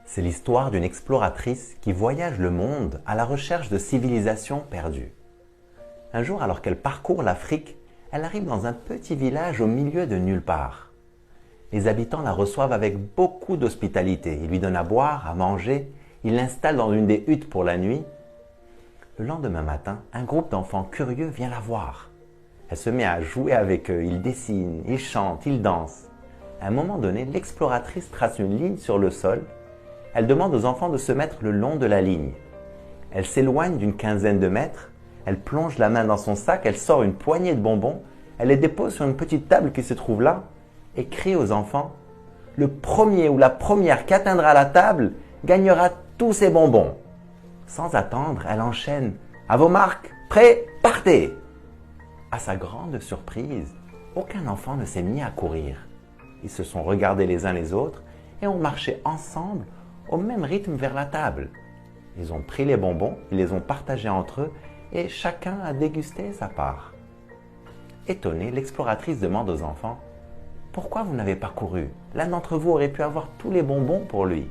C'est l'histoire d'une exploratrice qui voyage le monde à la recherche de civilisations perdues. Un jour, alors qu'elle parcourt l'Afrique, elle arrive dans un petit village au milieu de nulle part. Les habitants la reçoivent avec beaucoup d'hospitalité. Ils lui donnent à boire, à manger, ils l'installent dans une des huttes pour la nuit. Le lendemain matin, un groupe d'enfants curieux vient la voir. Elle se met à jouer avec eux, ils dessinent, ils chantent, ils dansent. À un moment donné, l'exploratrice trace une ligne sur le sol. Elle demande aux enfants de se mettre le long de la ligne. Elle s'éloigne d'une quinzaine de mètres, elle plonge la main dans son sac, elle sort une poignée de bonbons, elle les dépose sur une petite table qui se trouve là et crie aux enfants « Le premier ou la première qui atteindra la table gagnera tous ces bonbons !» Sans attendre, elle enchaîne « À vos marques, prêts, partez !» À sa grande surprise, aucun enfant ne s'est mis à courir. Ils se sont regardés les uns les autres et ont marché ensemble au même rythme vers la table. Ils ont pris les bonbons, ils les ont partagés entre eux et chacun a dégusté sa part. Étonnée, l'exploratrice demande aux enfants « Pourquoi vous n'avez pas couru? L'un d'entre vous aurait pu avoir tous les bonbons pour lui. »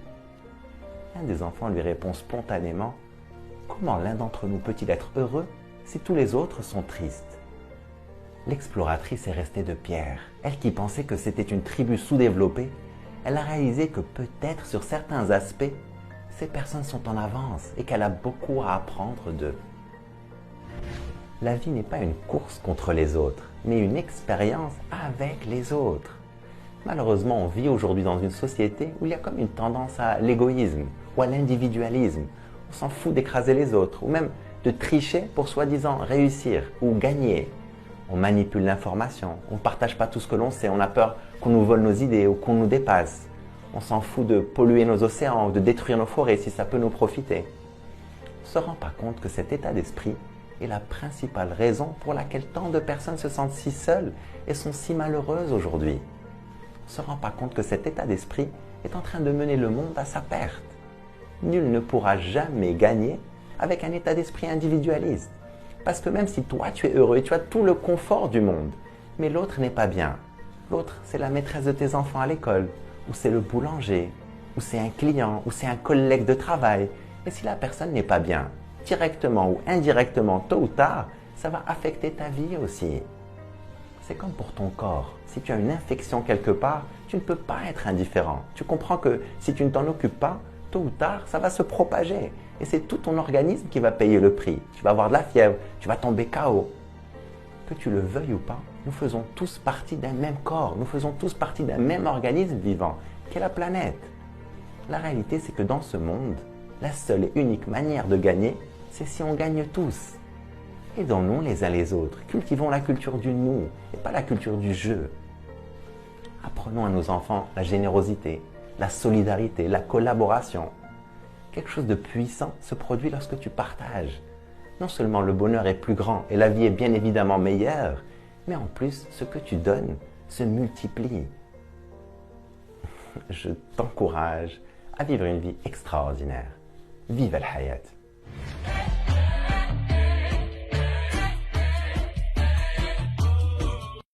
Un des enfants lui répond spontanément « Comment l'un d'entre nous peut-il être heureux si tous les autres sont tristes ?» L'exploratrice est restée de pierre. Elle qui pensait que c'était une tribu sous-développée, elle a réalisé que peut-être sur certains aspects, ces personnes sont en avance et qu'elle a beaucoup à apprendre d'eux. La vie n'est pas une course contre les autres, mais une expérience avec les autres. Malheureusement, on vit aujourd'hui dans une société où il y a comme une tendance à l'égoïsme ou à l'individualisme. On s'en fout d'écraser les autres ou même de tricher pour soi-disant réussir ou gagner. On manipule l'information, on ne partage pas tout ce que l'on sait, on a peur qu'on nous vole nos idées ou qu'on nous dépasse. On s'en fout de polluer nos océans ou de détruire nos forêts si ça peut nous profiter. On ne se rend pas compte que cet état d'esprit est la principale raison pour laquelle tant de personnes se sentent si seules et sont si malheureuses aujourd'hui. On ne se rend pas compte que cet état d'esprit est en train de mener le monde à sa perte. Nul ne pourra jamais gagner avec un état d'esprit individualiste. Parce que même si toi tu es heureux et tu as tout le confort du monde, mais l'autre n'est pas bien. L'autre, c'est la maîtresse de tes enfants à l'école, ou c'est le boulanger, ou c'est un client, ou c'est un collègue de travail. Et si la personne n'est pas bien, directement ou indirectement, tôt ou tard, ça va affecter ta vie aussi. C'est comme pour ton corps. Si tu as une infection quelque part, tu ne peux pas être indifférent. Tu comprends que si tu ne t'en occupes pas, tôt ou tard, ça va se propager. Et c'est tout ton organisme qui va payer le prix. Tu vas avoir de la fièvre, tu vas tomber KO. Que tu le veuilles ou pas, nous faisons tous partie d'un même corps. Nous faisons tous partie d'un même organisme vivant, qu'est la planète. La réalité, c'est que dans ce monde, la seule et unique manière de gagner, c'est si on gagne tous. Aidons-nous les uns les autres. Cultivons la culture du nous et pas la culture du jeu. Apprenons à nos enfants la générosité, la solidarité, la collaboration. Quelque chose de puissant se produit lorsque tu partages. Non seulement le bonheur est plus grand et la vie est bien évidemment meilleure, mais en plus, ce que tu donnes se multiplie. Je t'encourage à vivre une vie extraordinaire. Vive al-hayat!